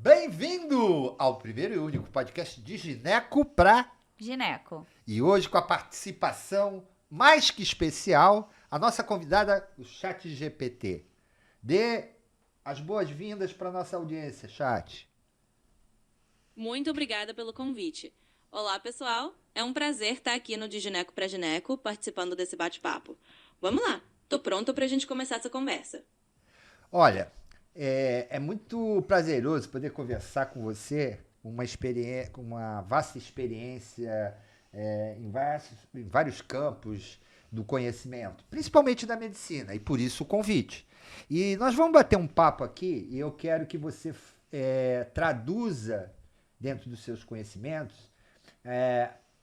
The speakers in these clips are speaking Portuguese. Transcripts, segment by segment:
Bem-vindo ao primeiro e único podcast de Gineco pra Gineco. E hoje com a participação mais que especial, a nossa convidada, o ChatGPT. Dê as boas-vindas para nossa audiência, Chat. Muito obrigada pelo convite. Olá, pessoal. É um prazer estar aqui no De Gineco pra Gineco, participando desse bate-papo. Vamos lá. Tô pronta pra gente começar essa conversa. Olha, é muito prazeroso poder conversar com você, com uma vasta experiência em vários campos do conhecimento, principalmente da medicina, e por isso o convite. E nós vamos bater um papo aqui, e eu quero que você traduza, dentro dos seus conhecimentos,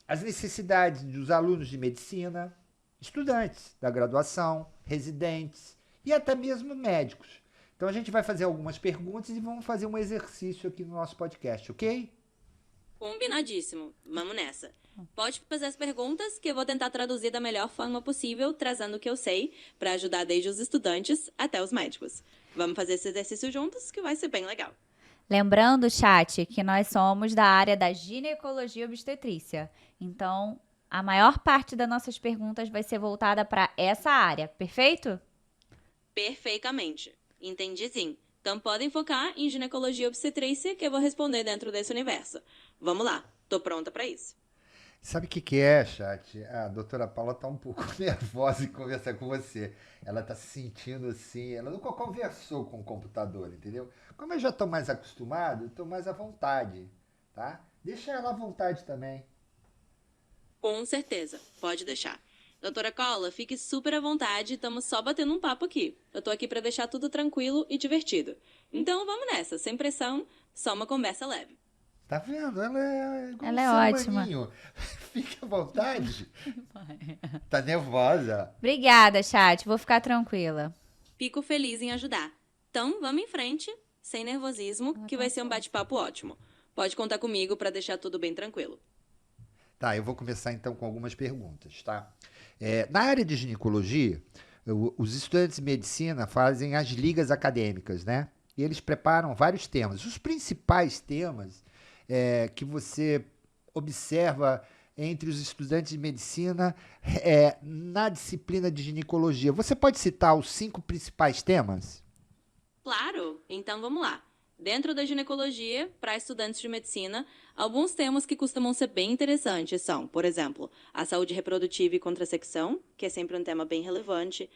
as necessidades dos alunos de medicina, estudantes da graduação, residentes e até mesmo médicos. Então a gente vai fazer algumas perguntas e vamos fazer um exercício aqui no nosso podcast, ok? Combinadíssimo. Vamos nessa. Pode fazer as perguntas que eu vou tentar traduzir da melhor forma possível, trazendo o que eu sei, para ajudar desde os estudantes até os médicos. Vamos fazer esse exercício juntos, que vai ser bem legal. Lembrando, chat, que nós somos da área da ginecologia e obstetrícia. Então, a maior parte das nossas perguntas vai ser voltada para essa área, perfeito? Perfeitamente. Entendi sim. Então podem focar em ginecologia e obstetrícia, que eu vou responder dentro desse universo. Vamos lá. Tô pronta para isso. Sabe o que é, Chat? A doutora Paula está um pouco nervosa em conversar com você. Ela está se sentindo assim, ela nunca conversou com o computador, entendeu? Como eu já estou mais acostumado, estou mais à vontade, tá? Deixa ela à vontade também. Com certeza. Pode deixar. Doutora Cola, fique super à vontade, estamos só batendo um papo aqui. Eu tô aqui para deixar tudo tranquilo e divertido. Então vamos nessa, sem pressão, só uma conversa leve. Tá vendo? Ela é igual Ela é um ser ótima. humaninho. Fique à vontade. Tá nervosa. Obrigada, chat. Vou ficar tranquila. Fico feliz em ajudar. Então vamos em frente, sem nervosismo, que vai ser um bate-papo ótimo. Pode contar comigo para deixar tudo bem tranquilo. Tá, eu vou começar então com algumas perguntas, tá? Na área de ginecologia, os estudantes de medicina fazem as ligas acadêmicas, né? E eles preparam vários temas. Os principais temas que você observa entre os estudantes de medicina na disciplina de ginecologia. Você pode citar os 5 principais temas? Claro! Então vamos lá. Dentro da ginecologia, para estudantes de medicina, alguns temas que costumam ser bem interessantes são, por exemplo, a saúde reprodutiva e contracepção, que é sempre um tema bem relevante,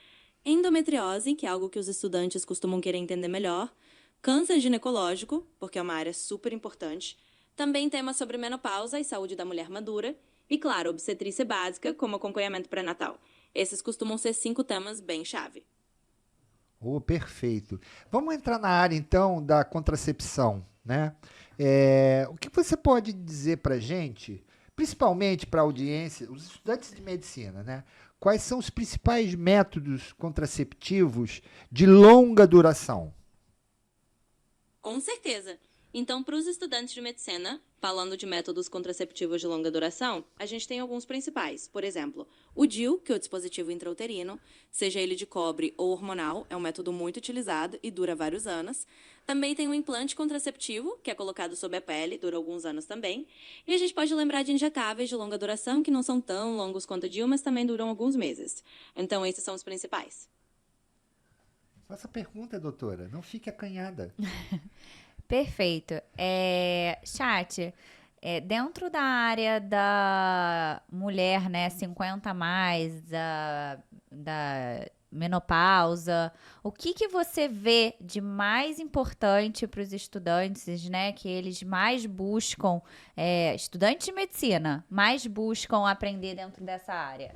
endometriose, que é algo que os estudantes costumam querer entender melhor, câncer ginecológico, porque é uma área super importante, também temas sobre menopausa e saúde da mulher madura, e claro, obstetrícia básica, como acompanhamento pré-natal. Esses costumam ser 5 temas bem chave. Oh, perfeito. Vamos entrar na área, então, da contracepção, né? O que você pode dizer para a gente, principalmente para a audiência, os estudantes de medicina, né? Quais são os principais métodos contraceptivos de longa duração? Com certeza. Então, para os estudantes de medicina, falando de métodos contraceptivos de longa duração, a gente tem alguns principais. Por exemplo, o DIU, que é o dispositivo intrauterino, seja ele de cobre ou hormonal, é um método muito utilizado e dura vários anos. Também tem o implante contraceptivo, que é colocado sob a pele, dura alguns anos também. E a gente pode lembrar de injetáveis de longa duração, que não são tão longos quanto o DIU, mas também duram alguns meses. Então, esses são os principais. Faça pergunta, doutora. Não fique acanhada. Perfeito. Chat, dentro da área da mulher, né, 50 a mais, da menopausa, o que você vê de mais importante para os estudantes, né, que eles mais buscam, estudantes de medicina, mais buscam aprender dentro dessa área?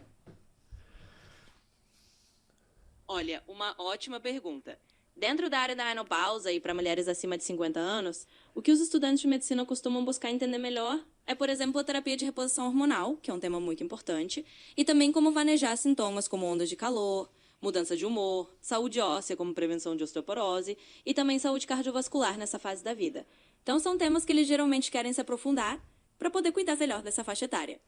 Olha, uma ótima pergunta. Dentro da área da menopausa e para mulheres acima de 50 anos, o que os estudantes de medicina costumam buscar entender melhor é, por exemplo, a terapia de reposição hormonal, que é um tema muito importante, e também como manejar sintomas como ondas de calor, mudança de humor, saúde óssea como prevenção de osteoporose e também saúde cardiovascular nessa fase da vida. Então são temas que eles geralmente querem se aprofundar para poder cuidar melhor dessa faixa etária.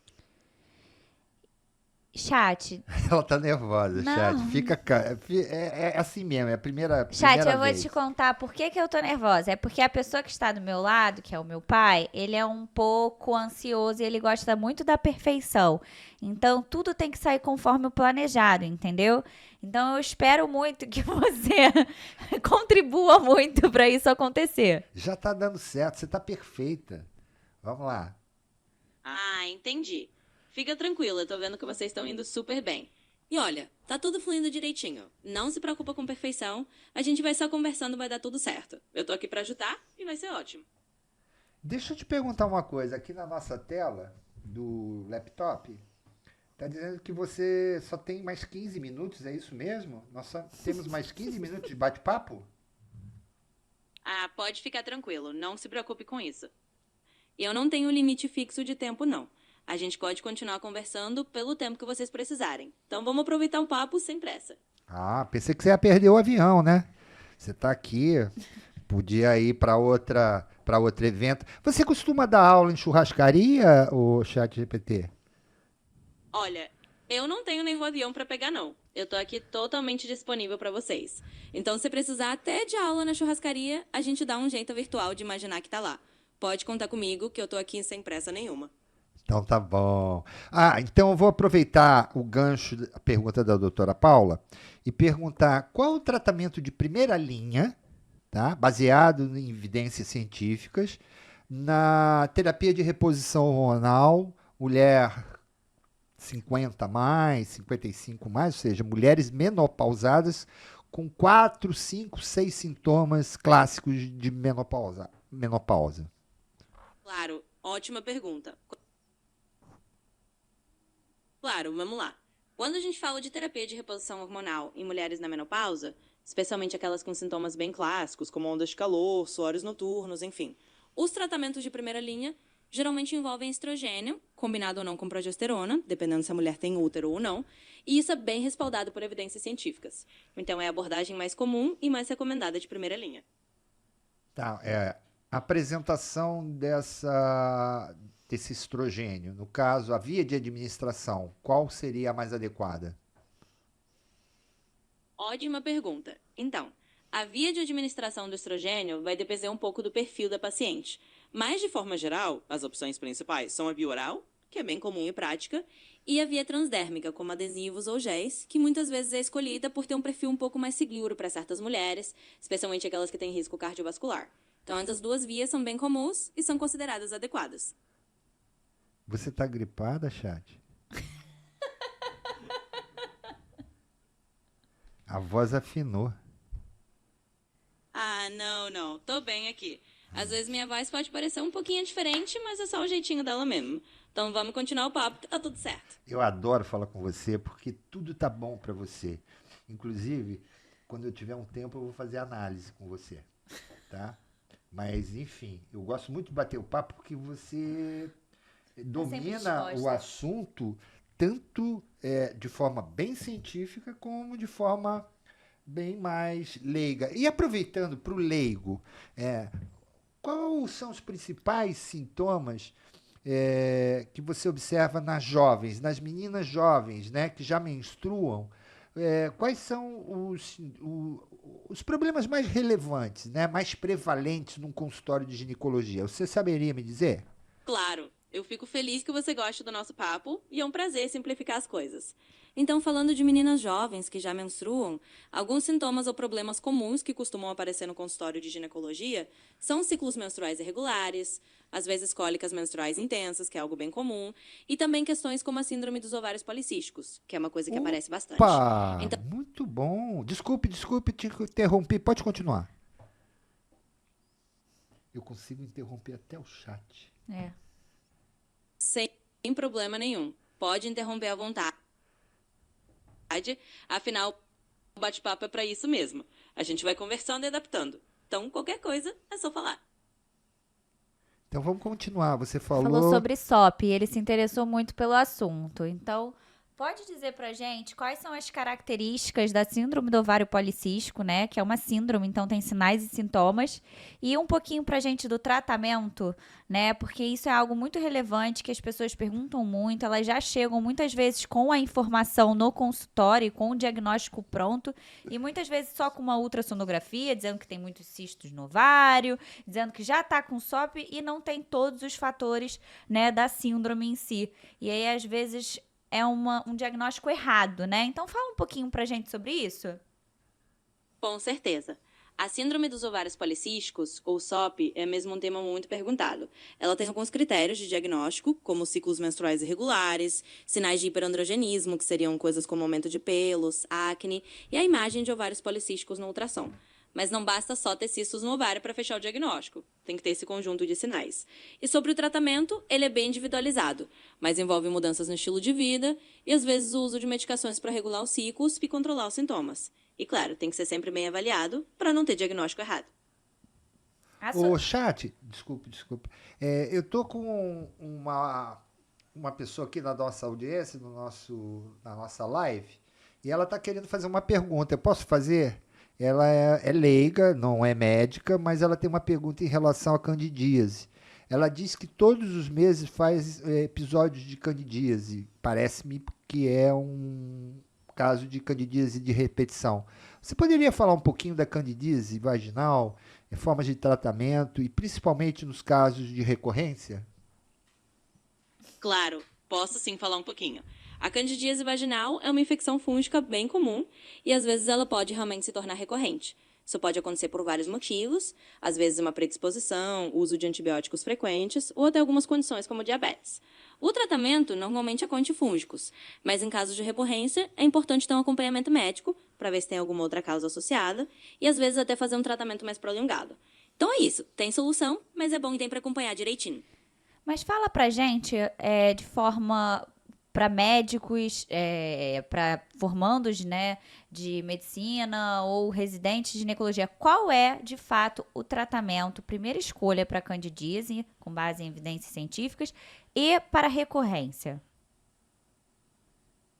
Chat, Ela tá nervosa, chat. não. É assim mesmo, é a primeira Chat, eu vou vez. te contar por que que eu tô nervosa. É porque a pessoa que está do meu lado, que é o meu pai, ele é um pouco ansioso e ele gosta muito da perfeição. Então, tudo tem que sair conforme o planejado, entendeu? Então, eu espero muito que você contribua muito para isso acontecer. Já tá dando certo, você tá perfeita. Vamos lá. Ah, entendi. Fica tranquila, eu tô vendo que vocês estão indo super bem. E olha, tá tudo fluindo direitinho. Não se preocupa com perfeição. A gente vai só conversando, vai dar tudo certo. Eu tô aqui pra ajudar e vai ser ótimo. Deixa eu te perguntar uma coisa. Aqui na nossa tela do laptop, tá dizendo que você só tem mais 15 minutos, é isso mesmo? Nós só temos mais 15 minutos de bate-papo? Ah, pode ficar tranquilo, não se preocupe com isso. Eu não tenho limite fixo de tempo, não. A gente pode continuar conversando pelo tempo que vocês precisarem. Então vamos aproveitar o papo sem pressa. Ah, pensei que você ia perder o avião, né? Você tá aqui, podia ir para outro evento. Você costuma dar aula em churrascaria, o chat GPT? Olha, eu não tenho nenhum avião pra pegar, não. Eu tô aqui totalmente disponível pra vocês. Então, se precisar até de aula na churrascaria, a gente dá um jeito virtual de imaginar que tá lá. Pode contar comigo, que eu tô aqui sem pressa nenhuma. Então tá bom. Ah, então eu vou aproveitar o gancho da pergunta da doutora Paula e perguntar qual o tratamento de primeira linha, tá? Baseado em evidências científicas, na terapia de reposição hormonal, mulher 50 mais, 55 mais, ou seja, mulheres menopausadas com 4, 5, 6 sintomas clássicos de menopausa. Claro, ótima pergunta. Claro, vamos lá. Quando a gente fala de terapia de reposição hormonal em mulheres na menopausa, especialmente aquelas com sintomas bem clássicos, como ondas de calor, suores noturnos, enfim, os tratamentos de primeira linha geralmente envolvem estrogênio, combinado ou não com progesterona, dependendo se a mulher tem útero ou não, e isso é bem respaldado por evidências científicas. Então é a abordagem mais comum e mais recomendada de primeira linha. Tá, a apresentação desse estrogênio, no caso, a via de administração, qual seria a mais adequada? Ótima pergunta. Então, a via de administração do estrogênio vai depender um pouco do perfil da paciente. Mas, de forma geral, as opções principais são a via oral, que é bem comum e prática, e a via transdérmica, como adesivos ou géis, que muitas vezes é escolhida por ter um perfil um pouco mais seguro para certas mulheres, especialmente aquelas que têm risco cardiovascular. Então, essas duas vias são bem comuns e são consideradas adequadas. Você tá gripada, chat? A voz afinou. Ah, não. Tô bem aqui. Às vezes minha voz pode parecer um pouquinho diferente, mas é só o jeitinho dela mesmo. Então vamos continuar o papo que tá tudo certo. Eu adoro falar com você porque tudo tá bom para você. Inclusive, quando eu tiver um tempo, eu vou fazer análise com você, tá? Mas, enfim, eu gosto muito de bater o papo porque você domina o assunto tanto de forma bem científica como de forma bem mais leiga. E aproveitando para o leigo, quais são os principais sintomas que você observa nas jovens, nas meninas jovens, né, que já menstruam? Quais são os problemas mais relevantes, né, mais prevalentes num consultório de ginecologia? Você saberia me dizer? Claro, eu fico feliz que você goste do nosso papo e é um prazer simplificar as coisas. Então, falando de meninas jovens que já menstruam, alguns sintomas ou problemas comuns que costumam aparecer no consultório de ginecologia são ciclos menstruais irregulares, às vezes cólicas menstruais intensas, que é algo bem comum, e também questões como a síndrome dos ovários policísticos, que é uma coisa que aparece bastante. Opa! Então, Muito bom. Desculpe, te interrompi. Pode continuar. Eu consigo interromper até o chat. sem problema nenhum. Pode interromper à vontade. Afinal, o bate-papo é para isso mesmo. A gente vai conversando e adaptando. Então, qualquer coisa, é só falar. Então vamos continuar. Você Falou falou sobre SOP e ele se interessou muito pelo assunto. Então, Pode dizer pra gente quais são as características da síndrome do ovário policístico, né? Que é uma síndrome, então tem sinais e sintomas. E um pouquinho pra gente do tratamento, né? Porque isso é algo muito relevante que as pessoas perguntam muito. Elas já chegam muitas vezes com a informação no consultório, com o diagnóstico pronto. E muitas vezes só com uma ultrassonografia, dizendo que tem muitos cistos no ovário, dizendo que já tá com SOP e não tem todos os fatores, né, da síndrome em si. E aí, às vezes, é um diagnóstico errado, né? Então fala um pouquinho pra gente sobre isso. Com certeza. A síndrome dos ovários policísticos, ou SOP, é mesmo um tema muito perguntado. Ela tem alguns critérios de diagnóstico, como ciclos menstruais irregulares, sinais de hiperandrogenismo, que seriam coisas como aumento de pelos, acne, e a imagem de ovários policísticos no ultrassom. Mas não basta só ter cistos no ovário para fechar o diagnóstico. Tem que ter esse conjunto de sinais. E sobre o tratamento, ele é bem individualizado, mas envolve mudanças no estilo de vida e, às vezes, o uso de medicações para regular os ciclos e controlar os sintomas. E, claro, tem que ser sempre bem avaliado para não ter diagnóstico errado. Ô, chat, desculpe. Eu tô com uma pessoa aqui na nossa audiência, na nossa live, e ela tá querendo fazer uma pergunta. Eu posso fazer? Ela é leiga, não é médica, mas ela tem uma pergunta em relação à candidíase. Ela diz que todos os meses faz episódios de candidíase. Parece-me que é um caso de candidíase de repetição. Você poderia falar um pouquinho da candidíase vaginal, formas de tratamento e principalmente nos casos de recorrência? Claro, posso sim falar um pouquinho. A candidíase vaginal é uma infecção fúngica bem comum e às vezes ela pode realmente se tornar recorrente. Isso pode acontecer por vários motivos, às vezes uma predisposição, uso de antibióticos frequentes ou até algumas condições como diabetes. O tratamento normalmente é com antifúngicos, mas em casos de recorrência é importante ter um acompanhamento médico para ver se tem alguma outra causa associada e às vezes até fazer um tratamento mais prolongado. Então é isso, tem solução, mas é bom e tem para acompanhar direitinho. Mas fala pra gente de forma para médicos, para formandos, né, de medicina ou residentes de ginecologia, qual é, de fato, o tratamento, primeira escolha para candidíase, com base em evidências científicas, e para recorrência?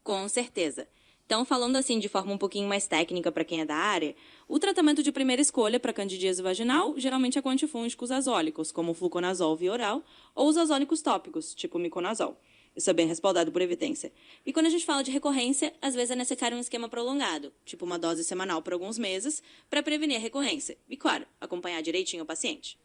Com certeza. Então, falando assim de forma um pouquinho mais técnica para quem é da área, o tratamento de primeira escolha para candidíase vaginal geralmente é com antifúngicos azólicos, como o fluconazol via oral, ou os azólicos tópicos, tipo o miconazol. Isso é bem respaldado por evidência. E quando a gente fala de recorrência, às vezes é necessário um esquema prolongado, tipo uma dose semanal por alguns meses, para prevenir a recorrência. E, claro, acompanhar direitinho o paciente.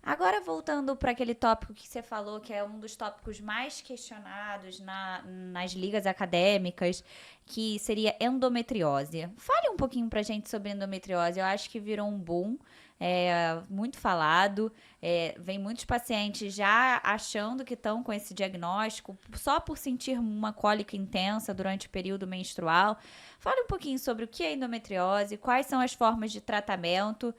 Agora, voltando para aquele tópico que você falou, que é um dos tópicos mais questionados nas ligas acadêmicas, que seria endometriose. Fale um pouquinho para a gente sobre endometriose. Eu acho que virou um boom, muito falado. Vem muitos pacientes já achando que estão com esse diagnóstico só por sentir uma cólica intensa durante o período menstrual. Fale um pouquinho sobre o que é endometriose, quais são as formas de tratamento,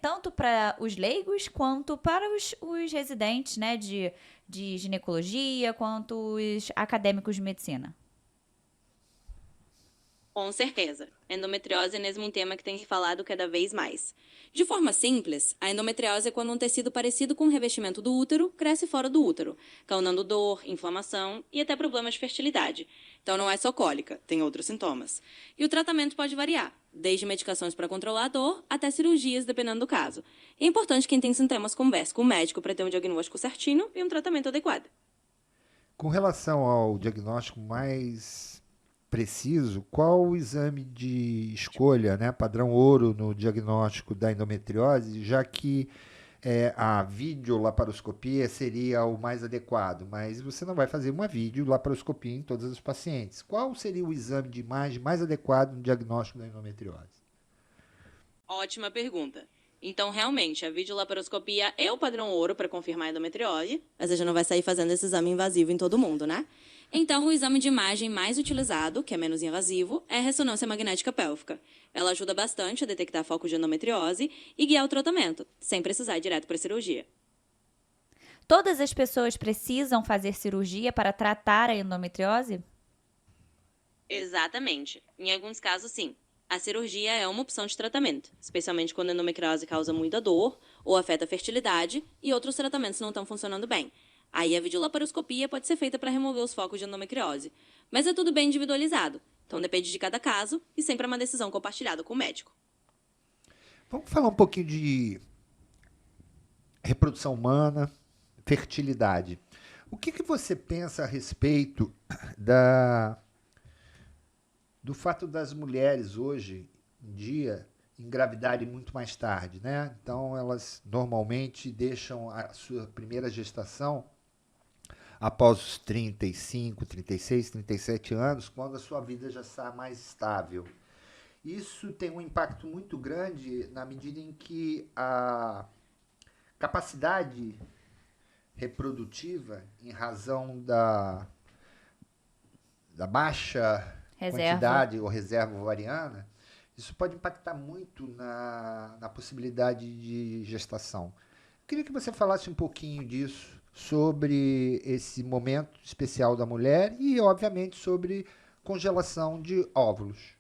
tanto para os leigos quanto para os residentes, né, de ginecologia, quanto os acadêmicos de medicina. Com certeza. Endometriose é mesmo um tema que tem se falado cada vez mais. De forma simples, a endometriose é quando um tecido parecido com o revestimento do útero cresce fora do útero, causando dor, inflamação e até problemas de fertilidade. Então não é só cólica, tem outros sintomas. E o tratamento pode variar, desde medicações para controlar a dor até cirurgias, dependendo do caso. E é importante que quem tem sintomas converse com o médico para ter um diagnóstico certinho e um tratamento adequado. Com relação ao diagnóstico mais preciso, qual o exame de escolha, né, padrão ouro no diagnóstico da endometriose, já que a videolaparoscopia seria o mais adequado, mas você não vai fazer uma videolaparoscopia em todos os pacientes. Qual seria o exame de imagem mais adequado no diagnóstico da endometriose? Ótima pergunta. Então, realmente, a videolaparoscopia é o padrão ouro para confirmar a endometriose, mas você já não vai sair fazendo esse exame invasivo em todo mundo, né? Então, o exame de imagem mais utilizado, que é menos invasivo, é a ressonância magnética pélvica. Ela ajuda bastante a detectar focos de endometriose e guiar o tratamento, sem precisar ir direto para a cirurgia. Todas as pessoas precisam fazer cirurgia para tratar a endometriose? Exatamente. Em alguns casos, sim. A cirurgia é uma opção de tratamento, especialmente quando a endometriose causa muita dor ou afeta a fertilidade e outros tratamentos não estão funcionando bem. Aí a videolaparoscopia pode ser feita para remover os focos de endometriose. Mas é tudo bem individualizado. Então depende de cada caso e sempre é uma decisão compartilhada com o médico. Vamos falar um pouquinho de reprodução humana, fertilidade. O que você pensa a respeito do fato das mulheres hoje em dia engravidarem muito mais tarde, né? Então elas normalmente deixam a sua primeira gestação após os 35, 36, 37 anos, quando a sua vida já está mais estável. Isso tem um impacto muito grande na medida em que a capacidade reprodutiva, em razão da baixa quantidade ou reserva ovariana, isso pode impactar muito na possibilidade de gestação. Eu queria que você falasse um pouquinho disso, sobre esse momento especial da mulher e, obviamente, sobre congelação de óvulos.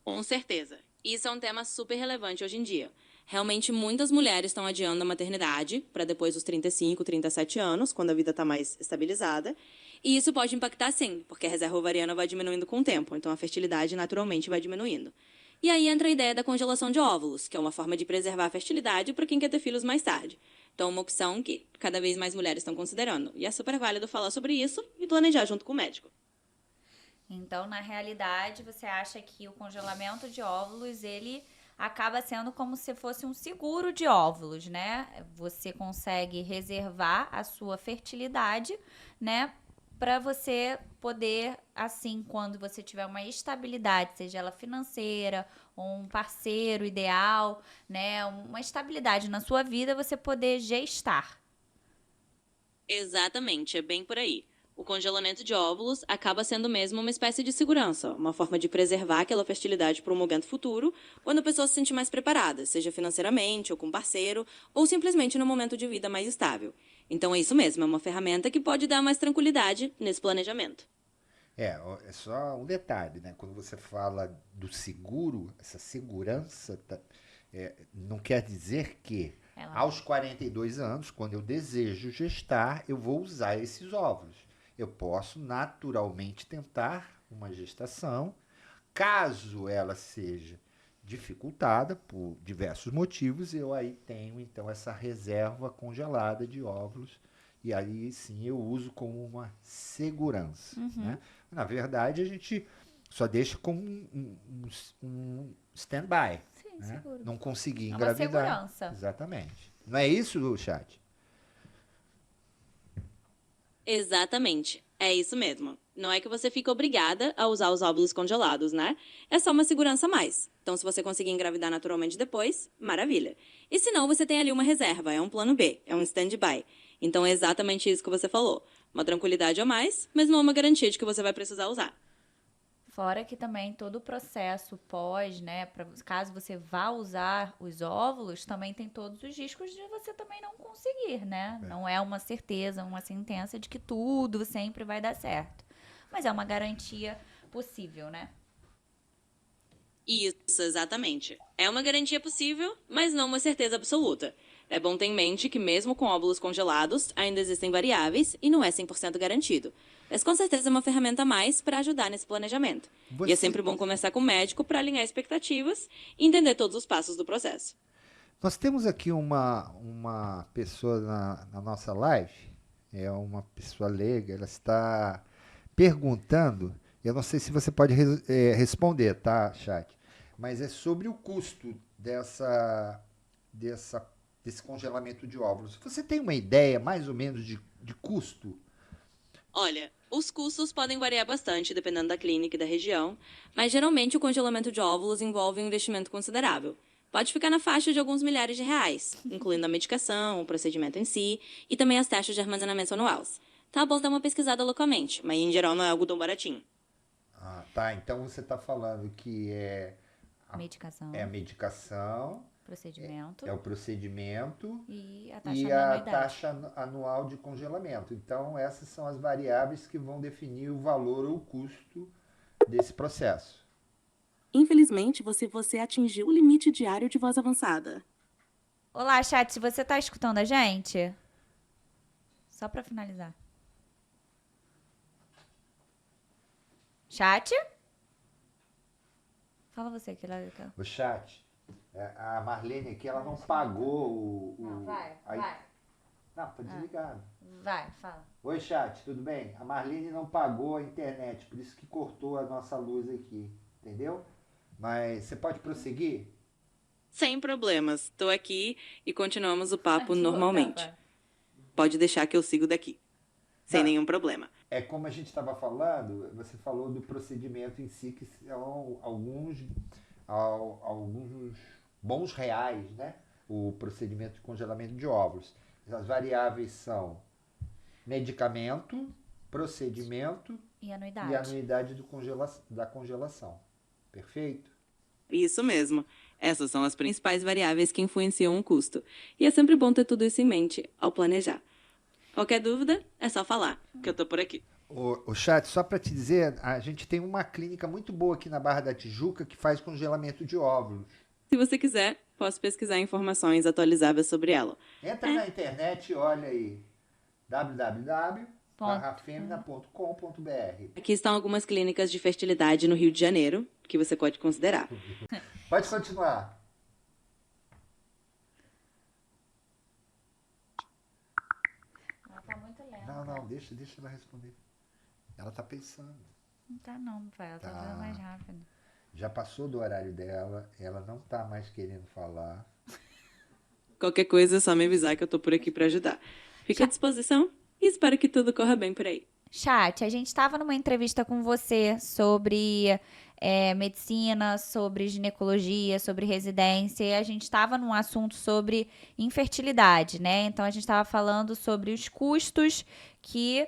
Com certeza. Isso é um tema super relevante hoje em dia. Realmente, muitas mulheres estão adiando a maternidade para depois dos 35, 37 anos, quando a vida está mais estabilizada. E isso pode impactar sim, porque a reserva ovariana vai diminuindo com o tempo, então a fertilidade naturalmente vai diminuindo. E aí entra a ideia da congelação de óvulos, que é uma forma de preservar a fertilidade para quem quer ter filhos mais tarde. Então, é uma opção que cada vez mais mulheres estão considerando. E é super válido falar sobre isso e planejar junto com o médico. Então, na realidade, você acha que o congelamento de óvulos, ele acaba sendo como se fosse um seguro de óvulos, né? Você consegue reservar a sua fertilidade, né? Para você poder, assim, quando você tiver uma estabilidade, seja ela financeira, ou um parceiro ideal, né? Uma estabilidade na sua vida, você poder gestar. Exatamente, é bem por aí. O congelamento de óvulos acaba sendo mesmo uma espécie de segurança, uma forma de preservar aquela fertilidade para um momento futuro, quando a pessoa se sentir mais preparada, seja financeiramente ou com parceiro, ou simplesmente no momento de vida mais estável. Então é isso mesmo, é uma ferramenta que pode dar mais tranquilidade nesse planejamento. É só um detalhe, né? Quando você fala do seguro, essa segurança não quer dizer que aos 42 anos, quando eu desejo gestar, eu vou usar esses óvulos. Eu posso naturalmente tentar uma gestação, caso ela seja dificultada por diversos motivos, eu aí tenho então essa reserva congelada de óvulos e aí sim eu uso como uma segurança. Né? Na verdade, a gente só deixa como um stand-by. Sim, né? seguro. Não conseguir É uma engravidar. segurança. Exatamente. Não é isso, chat? Exatamente. É isso mesmo. Não é que você fica obrigada a usar os óvulos congelados, né? É só uma segurança a mais. Então, se você conseguir engravidar naturalmente depois, maravilha. E se não, você tem ali uma reserva, é um plano B, é um stand-by. Então, é exatamente isso que você falou. Uma tranquilidade a mais, mas não é uma garantia de que você vai precisar usar. Fora que também todo o processo pós, né, caso você vá usar os óvulos, também tem todos os riscos de você também não conseguir, né? Não é uma certeza, uma sentença de que tudo sempre vai dar certo. Mas é uma garantia possível, né? Isso, exatamente. É uma garantia possível, mas não uma certeza absoluta. É bom ter em mente que mesmo com óvulos congelados, ainda existem variáveis e não é 100% garantido. Mas com certeza é uma ferramenta a mais para ajudar nesse planejamento. E é sempre bom conversar com o médico para alinhar expectativas e entender todos os passos do processo. Nós temos aqui uma pessoa na nossa live, é uma pessoa leiga, ela está perguntando, eu não sei se você pode responder, tá, chat? Mas é sobre o custo desse congelamento de óvulos. Você tem uma ideia, mais ou menos, de custo? Olha, os custos podem variar bastante dependendo da clínica e da região, mas geralmente o congelamento de óvulos envolve um investimento considerável. Pode ficar na faixa de alguns milhares de reais, incluindo a medicação, o procedimento em si e também as taxas de armazenamento anuais. Tá bom dar uma pesquisada localmente, mas em geral não é algo tão baratinho. Ah, tá. Então você está falando que Medicação, é a medicação, procedimento é o procedimento e a taxa e de a anuidade. taxa anual de congelamento. Então, essas são as variáveis que vão definir o valor ou o custo desse processo. Infelizmente, você atingiu o limite diário de voz avançada. Olá, chat, você tá escutando a gente? Só pra finalizar. Chat? Fala você que ela... O chat, a Marlene aqui, ela não pagou Não, vai. Não, tá desligado. Vai, fala. Oi, chat, tudo bem? A Marlene não pagou a internet, por isso que cortou a nossa luz aqui, entendeu? Mas você pode prosseguir? Sem problemas. Tô aqui e continuamos o papo normalmente. Tá. Pode deixar que eu sigo daqui. Sem Tá. nenhum problema. É como a gente estava falando, você falou do procedimento em si, que são alguns bons reais, né? O procedimento de congelamento de óvulos. As variáveis são medicamento, procedimento E e anuidade. anuidade da congelação. Perfeito? Isso mesmo. Essas são as principais variáveis que influenciam o custo. E é sempre bom ter tudo isso em mente ao planejar. Qualquer dúvida, é só falar, que eu tô por aqui. O chat, só para te dizer, a gente tem uma clínica muito boa aqui na Barra da Tijuca que faz congelamento de óvulos. Se você quiser, posso pesquisar informações atualizáveis sobre ela. Entra na internet e olha aí www.barrafemina.com.br. Aqui estão algumas clínicas de fertilidade no Rio de Janeiro, que você pode considerar. Pode continuar. Ela tá muito lenta. Não, deixa ela responder. Ela tá pensando. Não tá não, pai. Ela tá Tá. dando mais rápido. Já passou do horário dela, ela não tá mais querendo falar. Qualquer coisa é só me avisar que eu tô por aqui pra ajudar. Fica à disposição e espero que tudo corra bem por aí. Chat, a gente estava numa entrevista com você sobre medicina, sobre ginecologia, sobre residência, e a gente estava num assunto sobre infertilidade, né? Então a gente estava falando sobre os custos que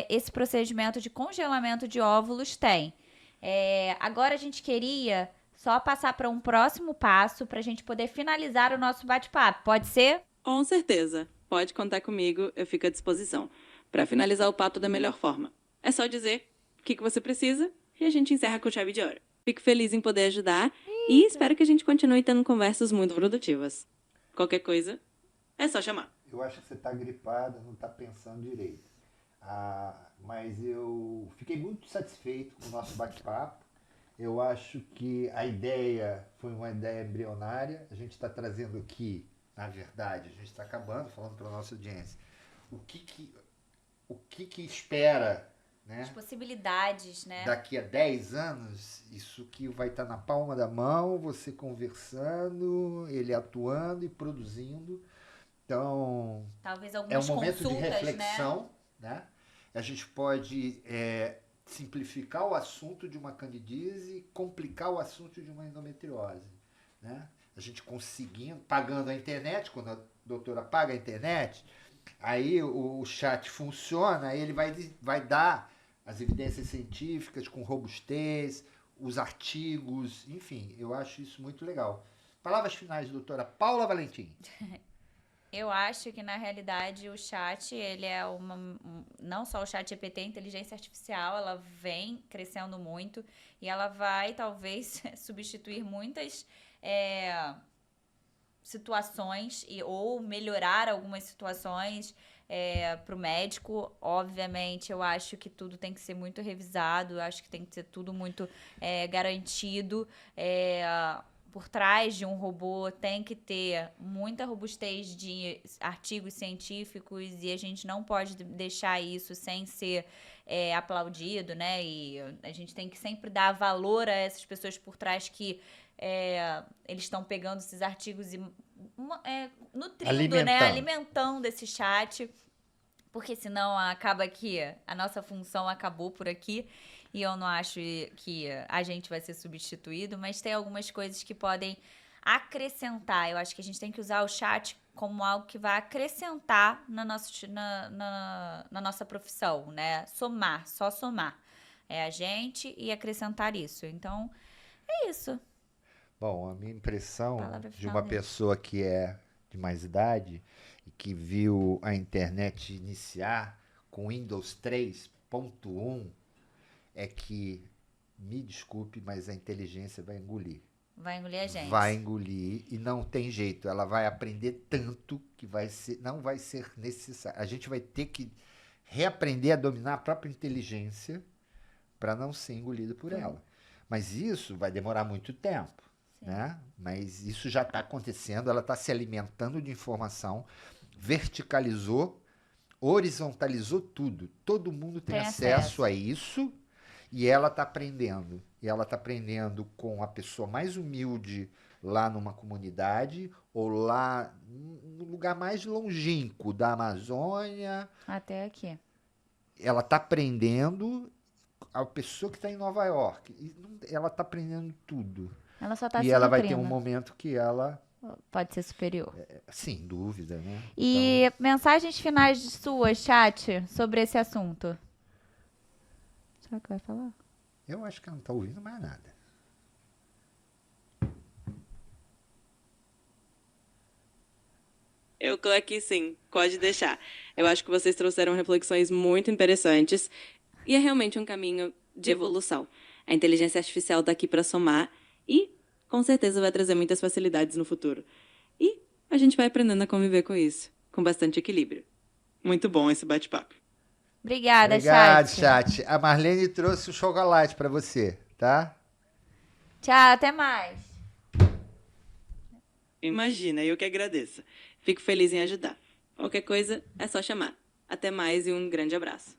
esse procedimento de congelamento de óvulos tem. Agora a gente queria só passar para um próximo passo para a gente poder finalizar o nosso bate-papo. Pode ser? Com certeza. Pode contar comigo, eu fico à disposição. Para finalizar o papo da melhor forma. É só dizer o que você precisa e a gente encerra com chave de ouro. Fico feliz em poder ajudar e espero que a gente continue tendo conversas muito produtivas. Qualquer coisa, é só chamar. Eu acho que você tá gripada, não tá pensando direito. Mas eu fiquei muito satisfeito com o nosso bate-papo. Eu acho que a ideia foi uma ideia embrionária. A gente está trazendo aqui, na verdade, a gente está acabando falando para a nossa audiência. O que espera, né? As possibilidades, né? Daqui a 10 anos, isso que vai estar na palma da mão, você conversando, ele atuando e produzindo. Então, Talvez é um algumas momento de consultas, reflexão, né? A gente pode simplificar o assunto de uma candidíase e complicar o assunto de uma endometriose, né? A gente conseguindo, pagando a internet, quando a doutora paga a internet, aí o chat funciona, aí ele vai dar as evidências científicas com robustez, os artigos, enfim, eu acho isso muito legal. Palavras finais, doutora Paula Valentim. Eu acho que, na realidade, o chat, ele é não só o chat GPT, a inteligência artificial, ela vem crescendo muito e ela vai, talvez, substituir muitas situações ou melhorar algumas situações para o médico. Obviamente, eu acho que tudo tem que ser muito revisado, eu acho que tem que ser tudo muito garantido. Por trás de um robô tem que ter muita robustez de artigos científicos e a gente não pode deixar isso sem ser aplaudido, né? E a gente tem que sempre dar valor a essas pessoas por trás que eles estão pegando esses artigos e nutrindo, né? Alimentando esse chat, porque senão acaba que a nossa função acabou por aqui. E eu não acho que a gente vai ser substituído, mas tem algumas coisas que podem acrescentar. Eu acho que a gente tem que usar o chat como algo que vai acrescentar na nossa profissão, né? Só somar. É a gente e acrescentar isso. Então, é isso. Bom, a minha impressão Palavra de final uma dele. pessoa que é de mais idade e que viu a internet iniciar com Windows 3.1 é que, me desculpe, mas a inteligência vai engolir. Vai engolir a gente. Vai engolir e não tem jeito. Ela vai aprender tanto que não vai ser necessário. A gente vai ter que reaprender a dominar a própria inteligência para não ser engolido por ela. Mas isso vai demorar muito tempo, né? Mas isso já está acontecendo. Ela está se alimentando de informação, verticalizou, horizontalizou tudo. Todo mundo tem acesso a isso e ela está aprendendo. E ela está aprendendo com a pessoa mais humilde lá numa comunidade ou lá no lugar mais longínquo da Amazônia. Até aqui. Ela está aprendendo a pessoa que está em Nova York. Ela está aprendendo tudo. Ela só está se E ela vai ter nutrindo. um momento que ela... Pode ser superior. Sem dúvida, né? E mensagens finais suas, chat, sobre esse assunto. Será que vai falar? Eu acho que ela não está ouvindo mais nada. Eu tô aqui sim, pode deixar. Eu acho que vocês trouxeram reflexões muito interessantes e é realmente um caminho de evolução. A inteligência artificial tá aqui para somar e com certeza vai trazer muitas facilidades no futuro. E a gente vai aprendendo a conviver com isso, com bastante equilíbrio. Muito bom esse bate-papo. Obrigada, Obrigado, chat. chat. A Marlene trouxe o chocolate para você, tá? Tchau, até mais. Imagina, eu que agradeço. Fico feliz em ajudar. Qualquer coisa é só chamar. Até mais e um grande abraço.